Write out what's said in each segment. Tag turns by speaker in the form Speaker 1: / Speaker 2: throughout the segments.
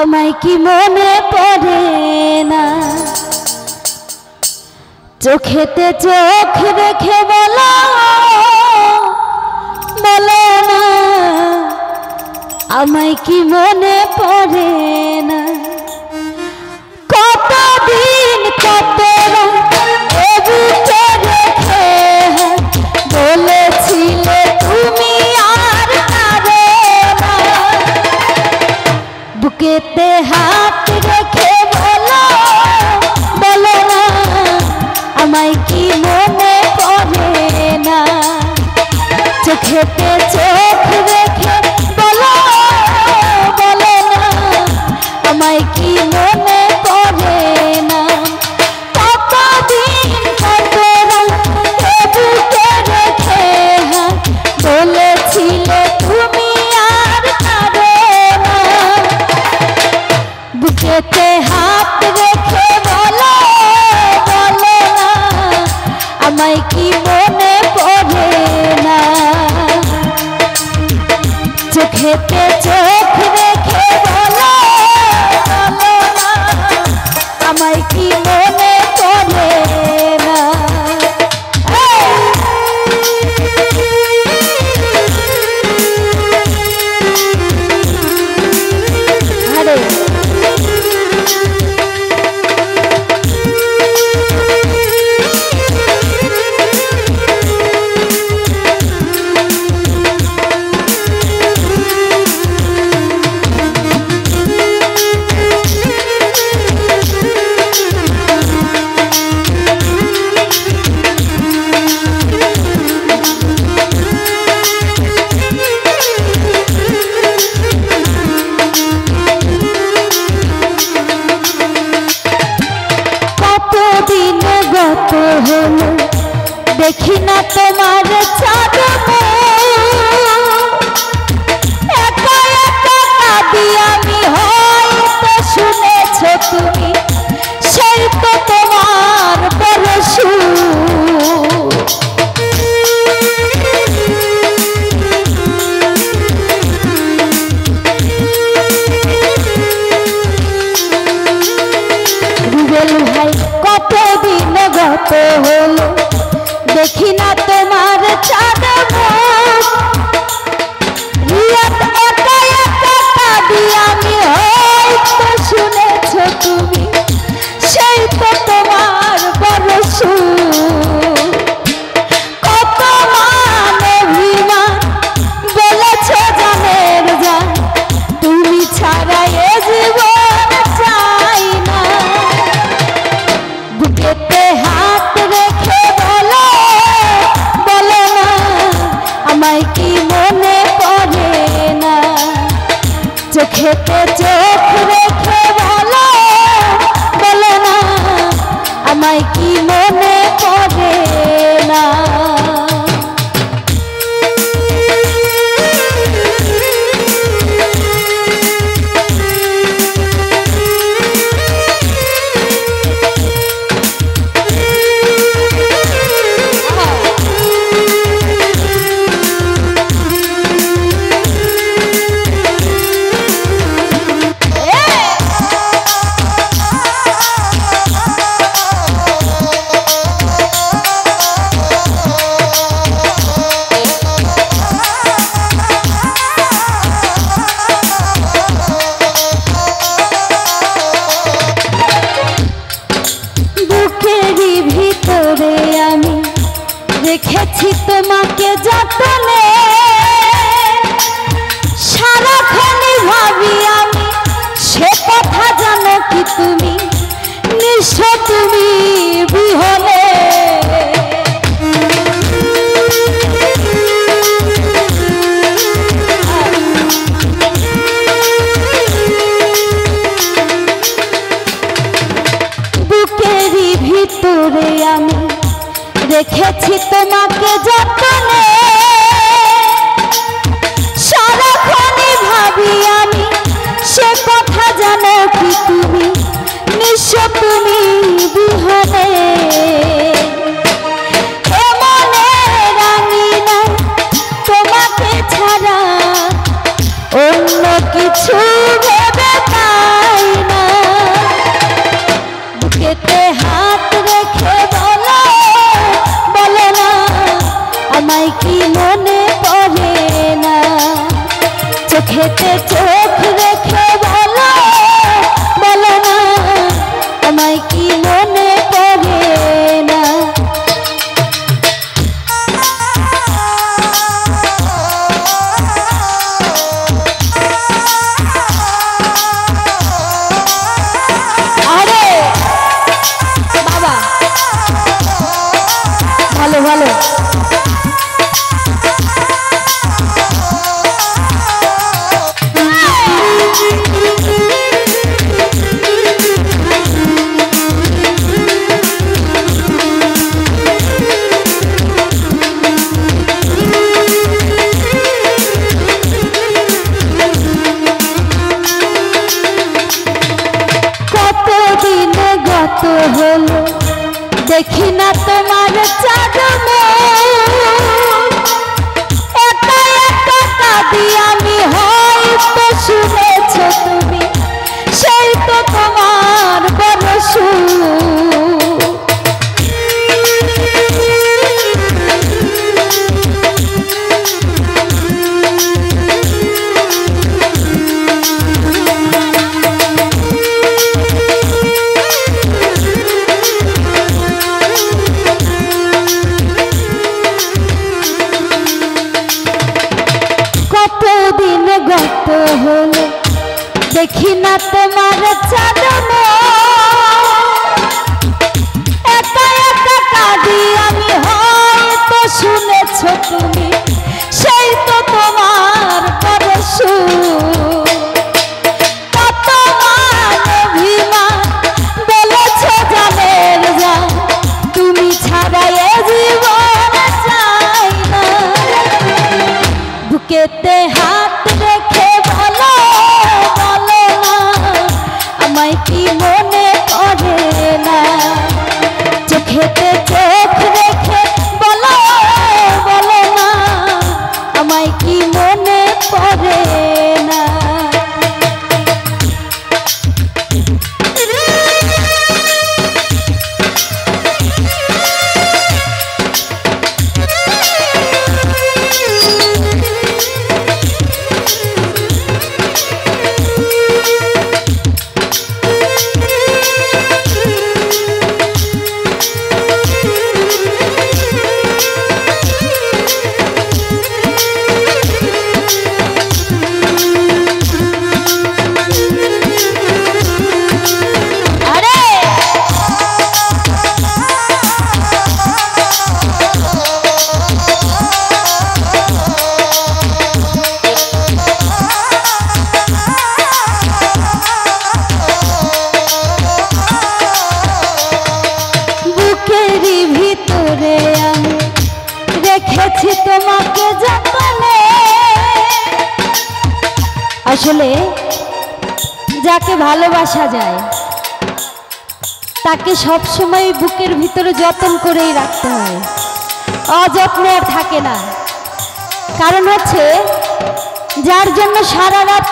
Speaker 1: আমায় কি মনে পড়ে না, চোখেতে চোখ রেখে বলো বলো না, আমায় কি মনে পড়ে না। কতদিন কত বুকে রেখে বলেছিলে তুমি আর কাঁদো না, বুকেতে হাত রেখে বলো বলো না, আমায় কি মনে পড়ে না। চোখেতে চোখ রেখে বলো বলো না, আমায় কি মনে পড়ে না। কতদিন কত বুকে রেখে বলেছিলে তুমি আর কাঁদো না, বুকেতে হাত রেখে বলো বলো না, আমায় কি মনে পড়ে না। চোখেতে চোখ রেখে বলো বলো না, আমায় কি মনে পড়ে না। আরে দেখি না তোমার চাঁদ একা একা কাঁদি আমি, হয়তো শুনেছ তুমি সেই তো তোমার পরশু। রুবেল ভাই কতদিন গত হলো দেখি না তোমার চাঁদ মুখ, একা একা কাঁদি আমি, হয়তো শুনেছ তুমি সেই তো তোমার বরসু। কত মান অভিমান বলেছ জানের জান, তুমি ছাড়া এ জীবন চাই না। বুকেতে হাত রেখে বলো বলো না, আমায় কি মনে পড়ে না। চোখেতে চোখ রেখে বলো বলো না, আমায় কি মনে পড়ে না। আমি রেখেছি তোমাকে যতনে, সারাক্ষণই ভাবি আমি সে কথা জানো কি তুমি, নিঃস্ব তুমি বিহনে। বুকেরই ভিতরে আমি রেখেছি তোমাকে যতনে, সারাক্ষণই ভাবি আমি সে কথা জানো কি তুমি, নিঃস্ব তুমি বিহনে। হলে দেখি না তোমার চাঁদন একা একা কাঁদি আমি হয়তো শুনেছ তুমি সেই তো তোমার পরশু কত মান অভিমান বলেছ জানের যা তুমি ছাড়া এ জীবন চাই না বুকেতে হাত রেখে বলো বলো না আমায় কি মনে পড়ে না চোখেতে চোখ রেখে বলো বলো না আমায় কি মনে পড়ে না রেখেছি তোমাকে যতনে আসলে যাকে ভালোবাসা যায় তাকে সব সময় বুকের ভিতরে যত্ন করেই রাখতে হয় অযত্নে আর থাকে না কারণ হচ্ছে যার জন্য সারা রাত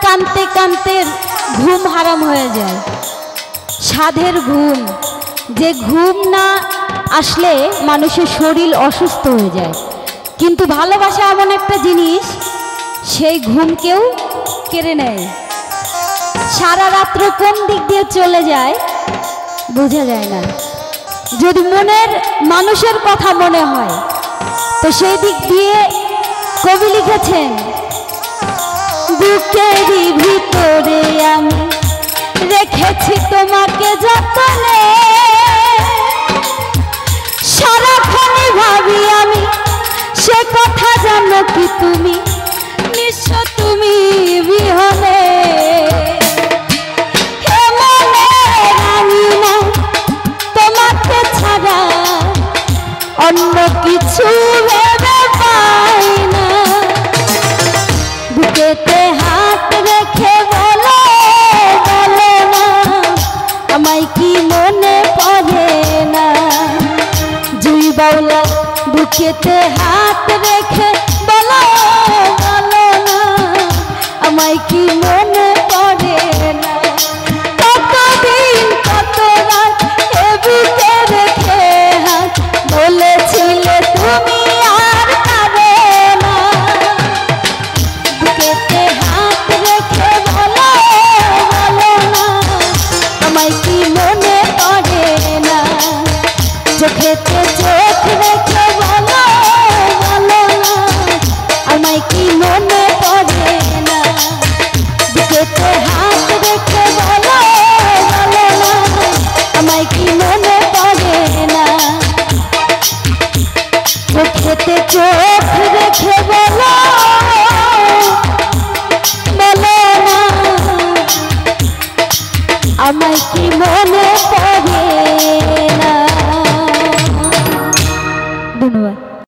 Speaker 1: কাঁদতে কাঁদতে ঘুম হারাম হয়ে যায় সাধের ঘুম যে ঘুম না আসলে মানুষের শরীর অসুস্থ হয়ে যায় কিন্তু ভালোবাসা এমন একটা জিনিস সেই ঘুমকেও কেড়ে নেয় সারা রাত্র কোন দিক দিয়ে চলে যায় বোঝা যায় না যদি মনের মানুষের কথা মনে হয় তো সেই দিক দিয়ে কবি লিখেছেন বুকেরই ভিতরে আমি রেখেছি তোমাকে যতনে সারাক্ষণই ভাবি আমি সে কথা জানো কি তুমি নিঃস্ব তুমি বিহনে মনে রানি না তোমাকে ছাড়া অন্য কিছু ভেবে পাই না বুকেতে হাত রেখে বলো বলো না আমায় কি মনে পড়ে না জুই বাউলা বুকেতে হাত রেখে বলো বলো না আমায় কি মনে পড়ে না কতদিন কত রাত এ বুকে রেখে হাত বলেছিলে তুমি আর পারে না বুকেতে হাত রেখে বলো বলো না আমায় কি মনে পড়ে না চোখেতে চোখ রেখে বলো বলো না আমায় কি মনে পড়ে না বুকেতে হাত রেখে বলো বলো না আমায় কি মনে পড়ে না চোখেতে চোখ